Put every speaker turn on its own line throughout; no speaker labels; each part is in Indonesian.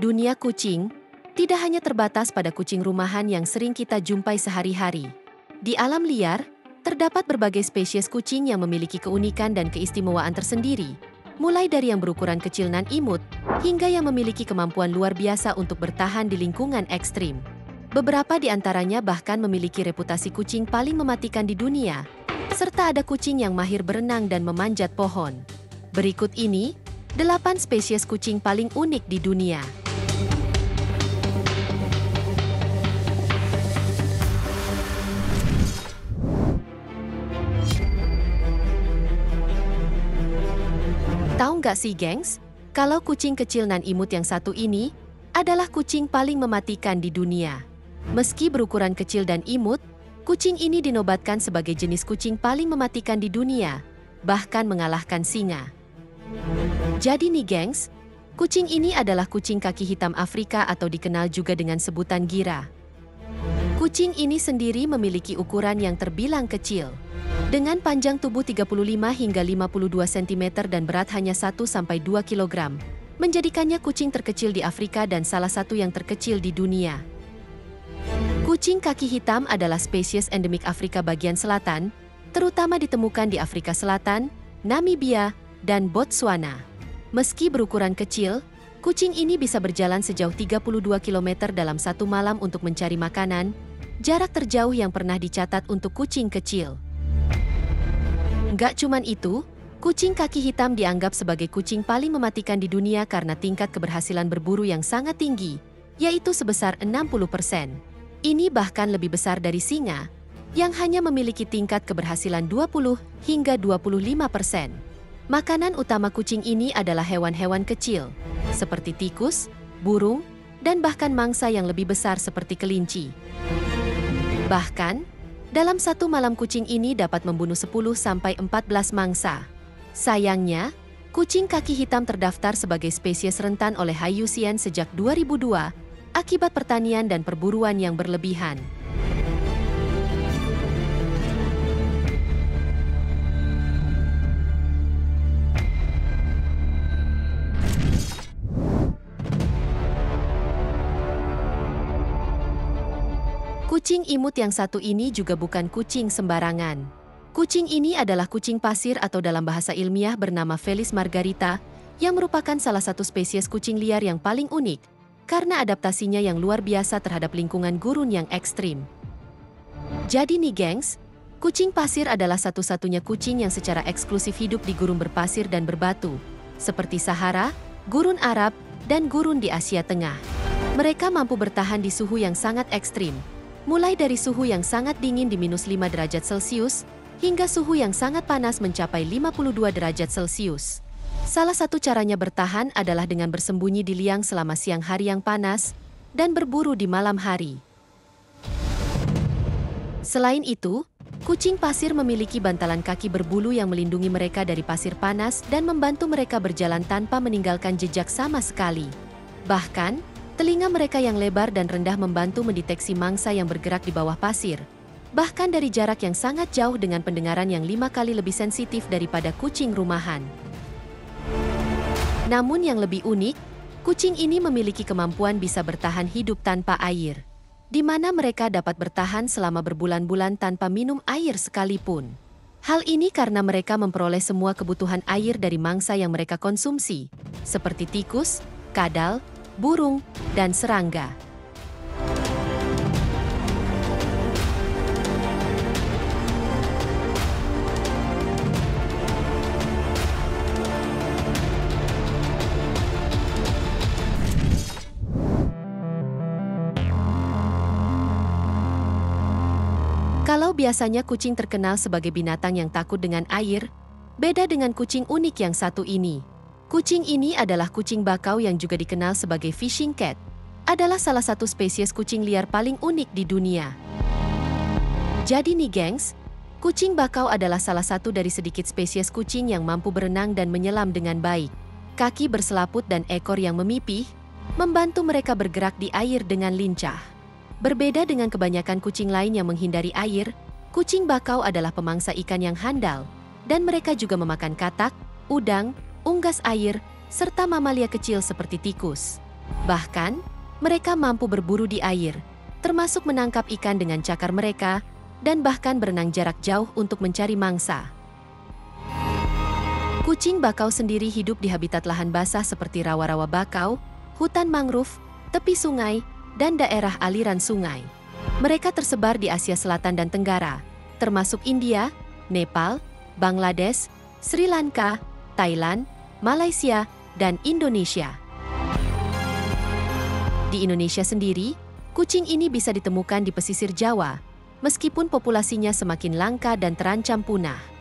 Dunia kucing tidak hanya terbatas pada kucing rumahan yang sering kita jumpai sehari-hari. Di alam liar, terdapat berbagai spesies kucing yang memiliki keunikan dan keistimewaan tersendiri, mulai dari yang berukuran kecil nan imut, hingga yang memiliki kemampuan luar biasa untuk bertahan di lingkungan ekstrim. Beberapa di antaranya bahkan memiliki reputasi kucing paling mematikan di dunia, serta ada kucing yang mahir berenang dan memanjat pohon. Berikut ini, 8 spesies kucing paling unik di dunia. Tahu nggak sih, gengs? Kalau kucing kecil nan imut yang satu ini adalah kucing paling mematikan di dunia. Meski berukuran kecil dan imut, kucing ini dinobatkan sebagai jenis kucing paling mematikan di dunia, bahkan mengalahkan singa. Jadi nih, gengs, kucing ini adalah kucing kaki hitam Afrika atau dikenal juga dengan sebutan Gira. Kucing ini sendiri memiliki ukuran yang terbilang kecil. Dengan panjang tubuh 35 hingga 52 cm dan berat hanya 1-2 kg, menjadikannya kucing terkecil di Afrika dan salah satu yang terkecil di dunia. Kucing kaki hitam adalah spesies endemik Afrika bagian selatan, terutama ditemukan di Afrika Selatan, Namibia, dan Botswana. Meski berukuran kecil, kucing ini bisa berjalan sejauh 32 km dalam satu malam untuk mencari makanan, jarak terjauh yang pernah dicatat untuk kucing kecil. Nggak cuman itu, kucing kaki hitam dianggap sebagai kucing paling mematikan di dunia karena tingkat keberhasilan berburu yang sangat tinggi, yaitu sebesar 60%. Ini bahkan lebih besar dari singa, yang hanya memiliki tingkat keberhasilan 20 hingga 25%. Makanan utama kucing ini adalah hewan-hewan kecil, seperti tikus, burung, dan bahkan mangsa yang lebih besar seperti kelinci. Bahkan, dalam satu malam kucing ini dapat membunuh 10-14 mangsa. Sayangnya, kucing kaki hitam terdaftar sebagai spesies rentan oleh IUCN sejak 2002 akibat pertanian dan perburuan yang berlebihan. Kucing imut yang satu ini juga bukan kucing sembarangan. Kucing ini adalah kucing pasir atau dalam bahasa ilmiah bernama Felis margarita, yang merupakan salah satu spesies kucing liar yang paling unik, karena adaptasinya yang luar biasa terhadap lingkungan gurun yang ekstrim. Jadi nih, gengs, kucing pasir adalah satu-satunya kucing yang secara eksklusif hidup di gurun berpasir dan berbatu, seperti Sahara, gurun Arab, dan gurun di Asia Tengah. Mereka mampu bertahan di suhu yang sangat ekstrim, mulai dari suhu yang sangat dingin di -5 derajat Celcius, hingga suhu yang sangat panas mencapai 52 derajat Celcius. Salah satu caranya bertahan adalah dengan bersembunyi di liang selama siang hari yang panas, dan berburu di malam hari. Selain itu, kucing pasir memiliki bantalan kaki berbulu yang melindungi mereka dari pasir panas dan membantu mereka berjalan tanpa meninggalkan jejak sama sekali. Bahkan, telinga mereka yang lebar dan rendah membantu mendeteksi mangsa yang bergerak di bawah pasir, bahkan dari jarak yang sangat jauh dengan pendengaran yang 5 kali lebih sensitif daripada kucing rumahan. Namun yang lebih unik, kucing ini memiliki kemampuan bisa bertahan hidup tanpa air, di mana mereka dapat bertahan selama berbulan-bulan tanpa minum air sekalipun. Hal ini karena mereka memperoleh semua kebutuhan air dari mangsa yang mereka konsumsi, seperti tikus, kadal, burung, dan serangga. Kalau biasanya kucing terkenal sebagai binatang yang takut dengan air, beda dengan kucing unik yang satu ini. Kucing ini adalah kucing bakau yang juga dikenal sebagai fishing cat. Adalah salah satu spesies kucing liar paling unik di dunia. Jadi nih, gengs, kucing bakau adalah salah satu dari sedikit spesies kucing yang mampu berenang dan menyelam dengan baik. Kaki berselaput dan ekor yang memipih, membantu mereka bergerak di air dengan lincah. Berbeda dengan kebanyakan kucing lain yang menghindari air, kucing bakau adalah pemangsa ikan yang handal, dan mereka juga memakan katak, udang, unggas air, serta mamalia kecil seperti tikus. Bahkan, mereka mampu berburu di air, termasuk menangkap ikan dengan cakar mereka, dan bahkan berenang jarak jauh untuk mencari mangsa. Kucing bakau sendiri hidup di habitat lahan basah seperti rawa-rawa bakau, hutan mangrove, tepi sungai, dan daerah aliran sungai. Mereka tersebar di Asia Selatan dan Tenggara, termasuk India, Nepal, Bangladesh, Sri Lanka, Thailand, Malaysia, dan Indonesia. Di Indonesia sendiri, kucing ini bisa ditemukan di pesisir Jawa, meskipun populasinya semakin langka dan terancam punah.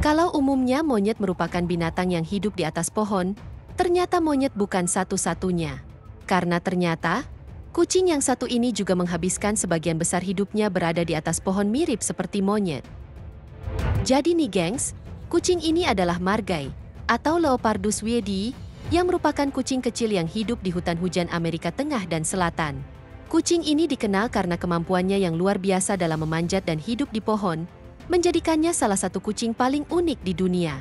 Kalau umumnya monyet merupakan binatang yang hidup di atas pohon, ternyata monyet bukan satu-satunya. Karena ternyata, kucing yang satu ini juga menghabiskan sebagian besar hidupnya berada di atas pohon mirip seperti monyet. Jadi nih gengs, kucing ini adalah margai, atau Leopardus wiedii, yang merupakan kucing kecil yang hidup di hutan hujan Amerika Tengah dan Selatan. Kucing ini dikenal karena kemampuannya yang luar biasa dalam memanjat dan hidup di pohon, menjadikannya salah satu kucing paling unik di dunia.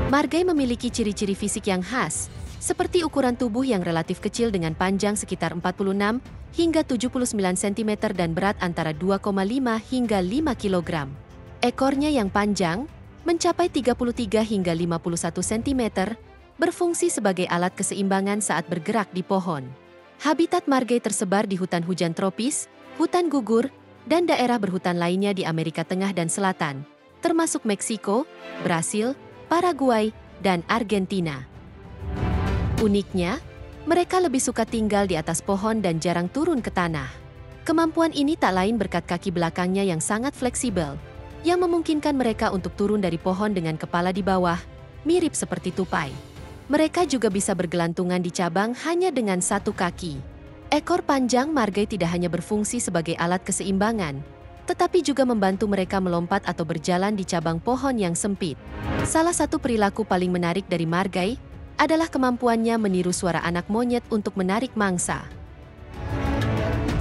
Margai memiliki ciri-ciri fisik yang khas, seperti ukuran tubuh yang relatif kecil dengan panjang sekitar 46 hingga 79 cm dan berat antara 2,5 hingga 5 kg. Ekornya yang panjang, mencapai 33 hingga 51 cm, berfungsi sebagai alat keseimbangan saat bergerak di pohon. Habitat margai tersebar di hutan hujan tropis, hutan gugur, dan daerah berhutan lainnya di Amerika Tengah dan Selatan, termasuk Meksiko, Brasil, Paraguay, dan Argentina. Uniknya, mereka lebih suka tinggal di atas pohon dan jarang turun ke tanah. Kemampuan ini tak lain berkat kaki belakangnya yang sangat fleksibel, yang memungkinkan mereka untuk turun dari pohon dengan kepala di bawah, mirip seperti tupai. Mereka juga bisa bergelantungan di cabang hanya dengan satu kaki. Ekor panjang margai tidak hanya berfungsi sebagai alat keseimbangan, tetapi juga membantu mereka melompat atau berjalan di cabang pohon yang sempit. Salah satu perilaku paling menarik dari margai adalah kemampuannya meniru suara anak monyet untuk menarik mangsa.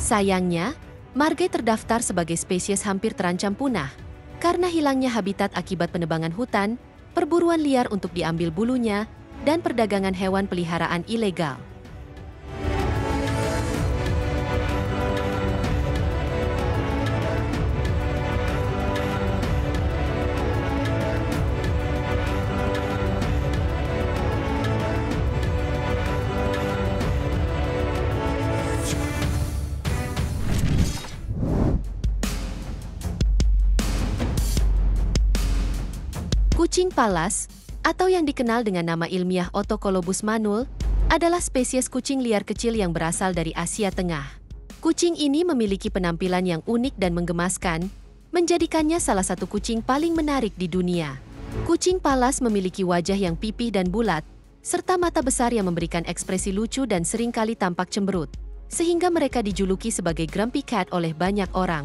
Sayangnya, margai terdaftar sebagai spesies hampir terancam punah, karena hilangnya habitat akibat penebangan hutan, perburuan liar untuk diambil bulunya, dan perdagangan hewan peliharaan ilegal. Kucing palas, atau yang dikenal dengan nama ilmiah Othocolobus manul, adalah spesies kucing liar kecil yang berasal dari Asia Tengah. Kucing ini memiliki penampilan yang unik dan menggemaskan, menjadikannya salah satu kucing paling menarik di dunia. Kucing palas memiliki wajah yang pipih dan bulat, serta mata besar yang memberikan ekspresi lucu dan seringkali tampak cemberut, sehingga mereka dijuluki sebagai grumpy cat oleh banyak orang.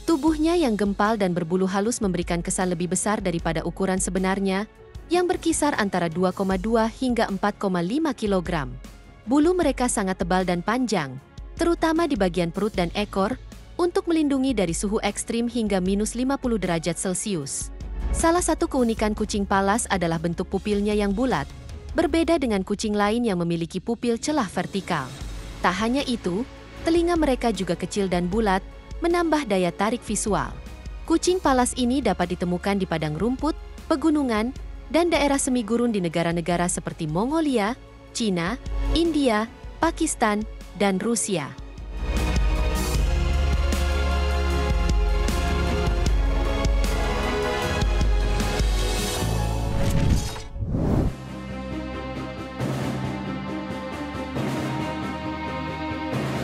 Tubuhnya yang gempal dan berbulu halus memberikan kesan lebih besar daripada ukuran sebenarnya, yang berkisar antara 2,2 hingga 4,5 kg. Bulu mereka sangat tebal dan panjang, terutama di bagian perut dan ekor, untuk melindungi dari suhu ekstrim hingga minus 50 derajat Celcius. Salah satu keunikan kucing palas adalah bentuk pupilnya yang bulat, berbeda dengan kucing lain yang memiliki pupil celah vertikal. Tak hanya itu, telinga mereka juga kecil dan bulat, menambah daya tarik visual. Kucing palas ini dapat ditemukan di padang rumput, pegunungan, dan daerah semi gurun di negara-negara seperti Mongolia, Cina, India, Pakistan, dan Rusia.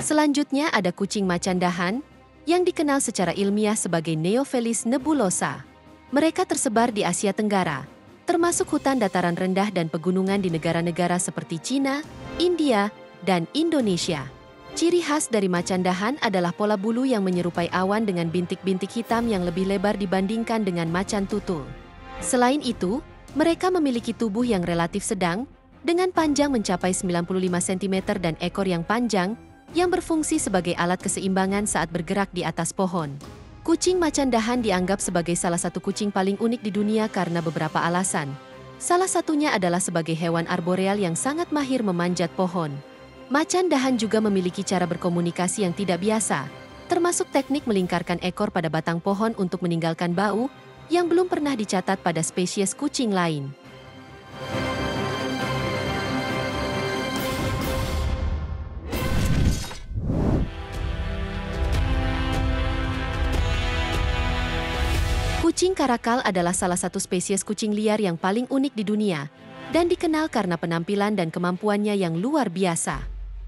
Selanjutnya ada kucing macan dahan, yang dikenal secara ilmiah sebagai Neophelis nebulosa. Mereka tersebar di Asia Tenggara, termasuk hutan dataran rendah dan pegunungan di negara-negara seperti Cina, India, dan Indonesia. Ciri khas dari macan dahan adalah pola bulu yang menyerupai awan dengan bintik-bintik hitam yang lebih lebar dibandingkan dengan macan tutul. Selain itu, Mereka memiliki tubuh yang relatif sedang, dengan panjang mencapai 95 cm dan ekor yang panjang, yang berfungsi sebagai alat keseimbangan saat bergerak di atas pohon. Kucing macan dahan dianggap sebagai salah satu kucing paling unik di dunia karena beberapa alasan. Salah satunya adalah sebagai hewan arboreal yang sangat mahir memanjat pohon. Macan dahan juga memiliki cara berkomunikasi yang tidak biasa, termasuk teknik melingkarkan ekor pada batang pohon untuk meninggalkan bau, yang belum pernah dicatat pada spesies kucing lain. Kucing karakal adalah salah satu spesies kucing liar yang paling unik di dunia, dan dikenal karena penampilan dan kemampuannya yang luar biasa.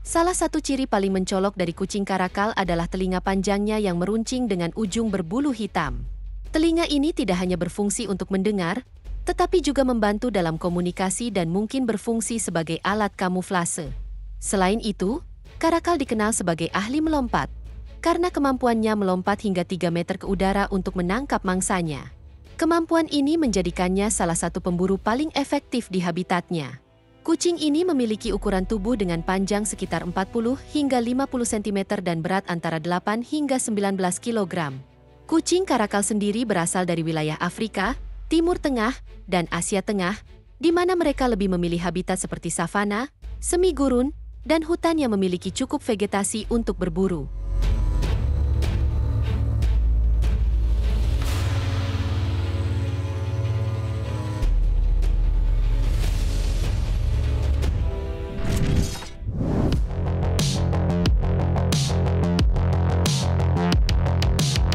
Salah satu ciri paling mencolok dari kucing karakal adalah telinga panjangnya yang meruncing dengan ujung berbulu hitam. Telinga ini tidak hanya berfungsi untuk mendengar, tetapi juga membantu dalam komunikasi dan mungkin berfungsi sebagai alat kamuflase. Selain itu, karakal dikenal sebagai ahli melompat, karena kemampuannya melompat hingga 3 meter ke udara untuk menangkap mangsanya. Kemampuan ini menjadikannya salah satu pemburu paling efektif di habitatnya. Kucing ini memiliki ukuran tubuh dengan panjang sekitar 40 hingga 50 cm dan berat antara 8 hingga 19 kg. Kucing karakal sendiri berasal dari wilayah Afrika, Timur Tengah, dan Asia Tengah, di mana mereka lebih memilih habitat seperti savana, semi gurun, dan hutan yang memiliki cukup vegetasi untuk berburu.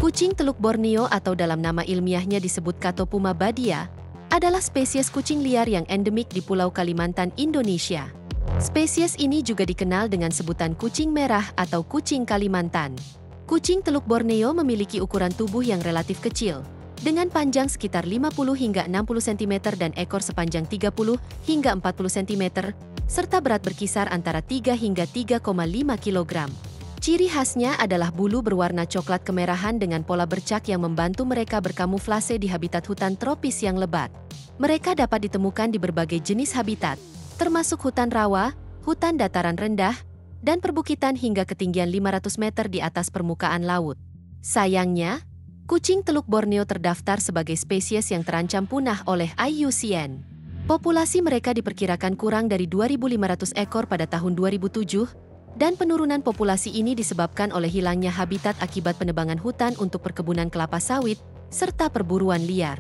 Kucing teluk Borneo atau dalam nama ilmiahnya disebut Catopuma badia, adalah spesies kucing liar yang endemik di Pulau Kalimantan, Indonesia. Spesies ini juga dikenal dengan sebutan kucing merah atau kucing Kalimantan. Kucing teluk Borneo memiliki ukuran tubuh yang relatif kecil, dengan panjang sekitar 50 hingga 60 cm dan ekor sepanjang 30 hingga 40 cm, serta berat berkisar antara 3 hingga 3,5 kg. Ciri khasnya adalah bulu berwarna coklat kemerahan dengan pola bercak yang membantu mereka berkamuflase di habitat hutan tropis yang lebat. Mereka dapat ditemukan di berbagai jenis habitat, termasuk hutan rawa, hutan dataran rendah, dan perbukitan hingga ketinggian 500 meter di atas permukaan laut. Sayangnya, kucing teluk Borneo terdaftar sebagai spesies yang terancam punah oleh IUCN. Populasi mereka diperkirakan kurang dari 2.500 ekor pada tahun 2007, dan penurunan populasi ini disebabkan oleh hilangnya habitat akibat penebangan hutan untuk perkebunan kelapa sawit, serta perburuan liar.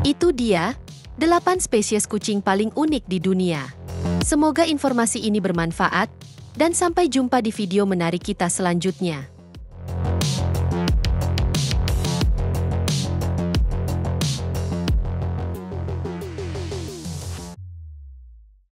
Itu dia, 8 spesies kucing paling unik di dunia. Semoga informasi ini bermanfaat, dan sampai jumpa di video menarik kita selanjutnya.